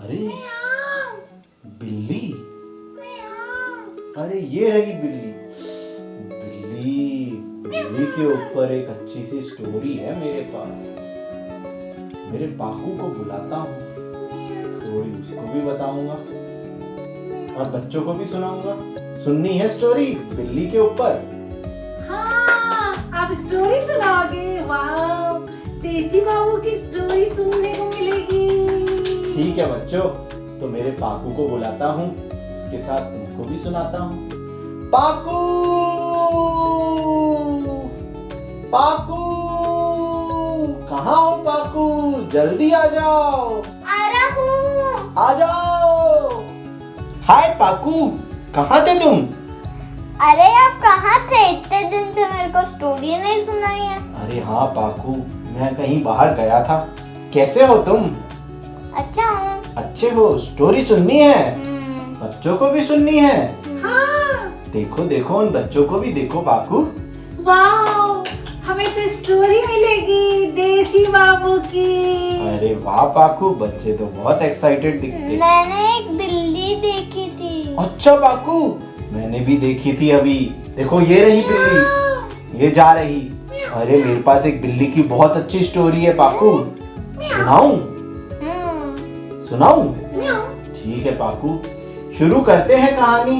अरे बिल्ली, अरे ये रही बिल्ली। बिल्ली बिल्ली के ऊपर एक अच्छी सी स्टोरी है मेरे पास। मेरे पाकू को बुलाता हूँ, स्टोरी उसको भी बताऊंगा और बच्चों को भी सुनाऊंगा। सुननी है स्टोरी बिल्ली के ऊपर? हाँ, आप स्टोरी सुनाओगे? वाह, देसी बाबू की स्टोरी सुनने को मिलेगी। ठीक है बच्चों, तो मेरे पाकू को बुलाता हूँ, उसके साथ तुमको भी सुनाता हूँ। पाकू, पाकू, कहाँ हो पाकू? जल्दी आ जाओ। आ रहा हूँ। आ जाओ। हाय पाकू, कहाँ थे तुम? अरे आप कहाँ थे? इतने दिन से मेरे को स्टोरी नहीं सुनाई है। अरे हाँ पाकू, मैं कहीं बाहर गया था। कैसे हो तुम? अच्छा हूँ। अच्छे हो? स्टोरी सुननी है? बच्चों को भी सुननी है? हाँ, देखो देखो, उन बच्चों को भी देखो पाकू। वाह, हमें तो स्टोरी मिलेगी देसी बाबू की। अरे वाह पाकू, बच्चे तो बहुत एक्साइटेड दिखते। मैंने एक बिल्ली देखी थी। अच्छा पाकू, मैंने भी देखी थी अभी। देखो ये रही बिल्ली, ये जा रही। अरे मेरे पास एक बिल्ली की बहुत अच्छी स्टोरी है पाकू, सुनाऊं? सुनाऊं? ठीक है पाकू, शुरू करते हैं कहानी।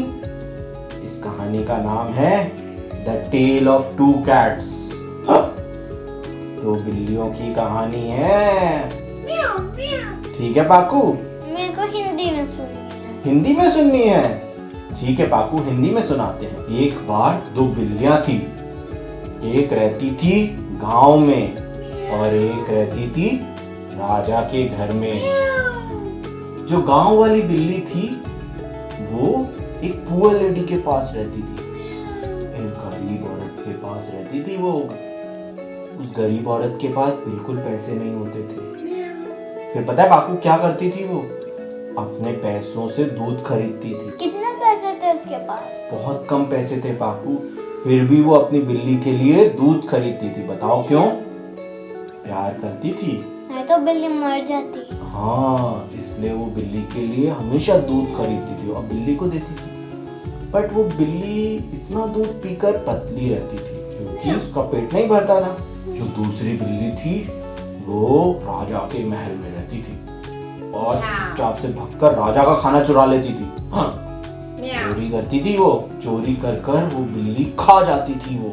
इस कहानी का नाम है the tale of two cats. दो बिल्लियों की कहानी है। ठीक है पाकू? मेरे को हिंदी में सुननी है। हिंदी में सुननी है? ठीक है पाकू, हिंदी में सुनाते हैं। एक बार दो बिल्लियां थी। एक रहती थी गांव में और एक रहती थी राजा के घर में। जो गांव वाली बिल्ली थी वो एक पुअर लेडी के पास रहती थी। एक गरीब औरत के पास रहती थी वो। उस गरीब औरत के पास बिल्कुल पैसे नहीं होते थे। फिर पता है बाकू क्या करती थी वो? अपने पैसों से दूध खरीदती थी। कितने पैसे थे उसके पास? बहुत कम पैसे थे पाकू, फिर भी वो अपनी बिल्ली के लिए दूध खरीदती थी। बताओ क्यों? प्यार करती थी। नहीं तो बिल्ली मर जाती। हाँ, इसलिए वो बिल्ली के लिए हमेशा दूध खरीदती थी और बिल्ली को देती थी। बट वो बिल्ली इतना दूध पीकर पतली रहती थी क्योंकि उसका पेट नहीं भरता था। जो दूसरी बिल्ली थी वो राजा के महल में रहती थी और चुपचाप से भगकर राजा का खाना चुरा लेती थी। हाँ, चोरी करती थी वो। चोरी कर कर वो बिल्ली खा जाती थी। वो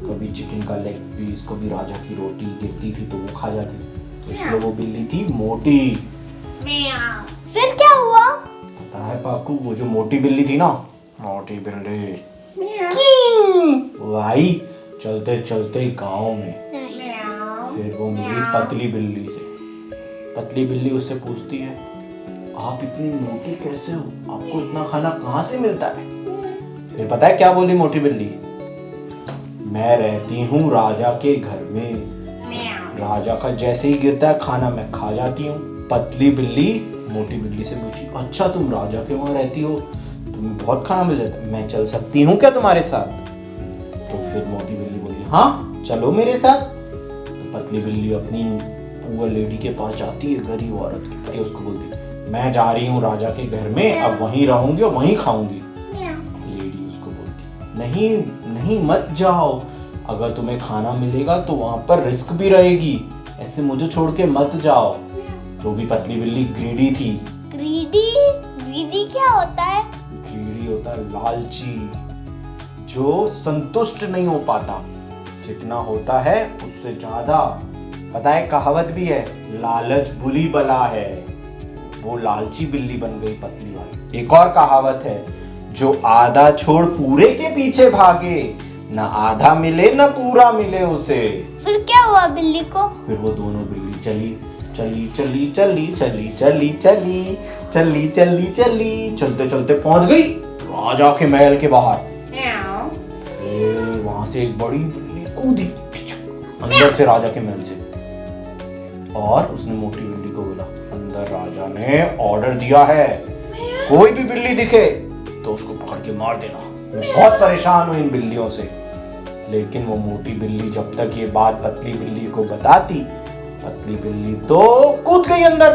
कभी चिकन का लेग पीस, कभी राजा की रोटी गिरती थी तो वो खा जाती थी। तो इसलिए वो बिल्ली थी मोटी। फिर क्या हुआ? पता है पाकू, वो जो मोटी बिल्ली थी ना, मोटी बिल्ली वो आई चलते चलते गांव में। फिर वो मिली पतली बिल्ली से। पतली बिल्ली उससे पूछती है, आप इतनी मोटी कैसे हो? आपको इतना खाना कहाँ से मिलता है? फिर पता है क्या बोली मोटी बिल्ली? मैं रहती हूँ राजा के घर में। राजा का जैसे ही गिरता है खाना मैं खा जाती हूँ। पतली बिल्ली मोटी बिल्ली से पूछी, अच्छा तुम राजा के वहां रहती हो, तुम्हें बहुत खाना मिल जाता है, मैं चल सकती हूँ क्या तुम्हारे साथ? तो फिर मोटी बिल्ली बोली, हाँ चलो मेरे साथ। तो पतली बिल्ली अपनी पुअर लेडी के पास जाती है, गरीब औरत के पास। उसको बोलती, मैं जा रही हूँ राजा के घर में, अब वहीं रहूंगी और वहीं खाऊंगी। लेडी उसको बोलती, नहीं नहीं मत जाओ, अगर तुम्हें खाना मिलेगा तो वहां पर रिस्क भी रहेगी, ऐसे मुझे छोड़ के मत जाओ। तो भी पतली बिल्ली ग्रीडी थी। ग्रीडी? ग्रीडी क्या होता है? ग्रीडी होता है लालची, जो संतुष्ट नहीं हो पाता, जितना होता है उससे ज्यादा। पता है कहावत भी है, लालच बुरी बला है। वो लालची बिल्ली बन गई पतली वाली। एक और कहावत है, जो आधा छोड़ पूरे के पीछे भागे, ना आधा मिले ना पूरा मिले उसे। फिर क्या हुआ बिल्ली को? फिर वो दोनों बिल्ली चली चली चली चली चली चली चली चली चली चली चलते चलते पहुंच गई राजा के महल के बाहर। फिर वहां से एक बड़ी बिल्ली कूदी अंदर से राजा के महल से, और उसने मोटी बिल्ली को बोला, अंदर राजा ने ऑर्डर दिया है, कोई भी बिल्ली दिखे तो उसको पकड़ के मार देना। वो बहुत परेशान हुई इन बिल्लियों से, लेकिन वो मोटी बिल्ली जब तक ये बात पतली बिल्ली को बताती, पतली बिल्ली तो कूद गई अंदर।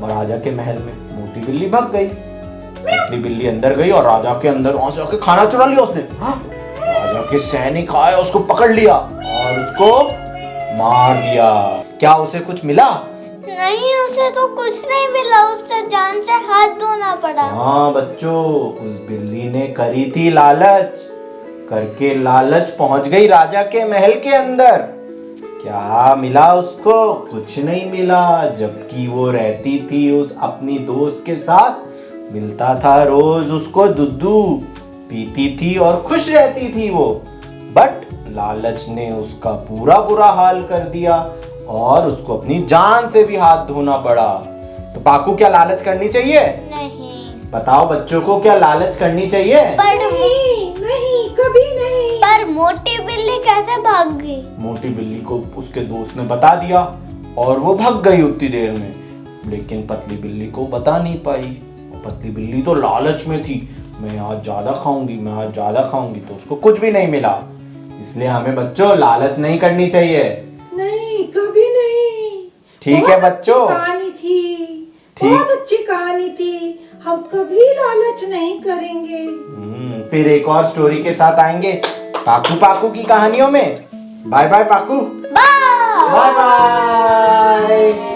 राजा के महल में। मोटी बिल्ली भाग गई, पतली बिल्ली अंदर गई और राजा के अंदर वहां से आके खाना चुरा लिया उसने। हाँ? राजा के सैनिक आए, उसको पकड़ लिया और उसको मार दिया। क्या उसे कुछ मिला? नहीं, उसे तो कुछ नहीं मिला, उससे जान से हाथ धोना पड़ा। हाँ बच्चों, उस बिल्ली ने करी थी लालच, करके लालच पहुंच गई राजा के महल के अंदर। क्या मिला उसको? कुछ नहीं मिला। जबकि वो रहती थी उस अपनी दोस्त के साथ, मिलता था रोज उसको दुद्धू, पीती थी और खुश रहती थी वो। बट लालच ने उसका पूरा बुरा हाल कर दिया और उसको अपनी जान से भी हाथ धोना पड़ा। तो पाकू, क्या लालच करनी चाहिए? नहीं। बताओ बच्चों को, क्या लालच करनी चाहिए? नहीं, कभी नहीं। पर मोटी बिल्ली कैसे भाग गई? मोटी बिल्ली को उसके दोस्त ने बता दिया और वो भाग गई उतनी देर में। लेकिन पतली बिल्ली को बता नहीं पाई। पतली बिल्ली तो लालच में थी, मैं आज ज्यादा खाऊंगी, मैं आज ज्यादा खाऊंगी, तो उसको कुछ भी नहीं मिला। इसलिए हमें बच्चों लालच नहीं करनी चाहिए। नहीं, कभी नहीं। ठीक है बच्चों, कहानी थी, बहुत अच्छी कहानी थी। हम कभी लालच नहीं करेंगे। फिर एक और स्टोरी के साथ आएंगे पाकू पाकू की कहानियों में। Bye bye Paku. Bye bye bye.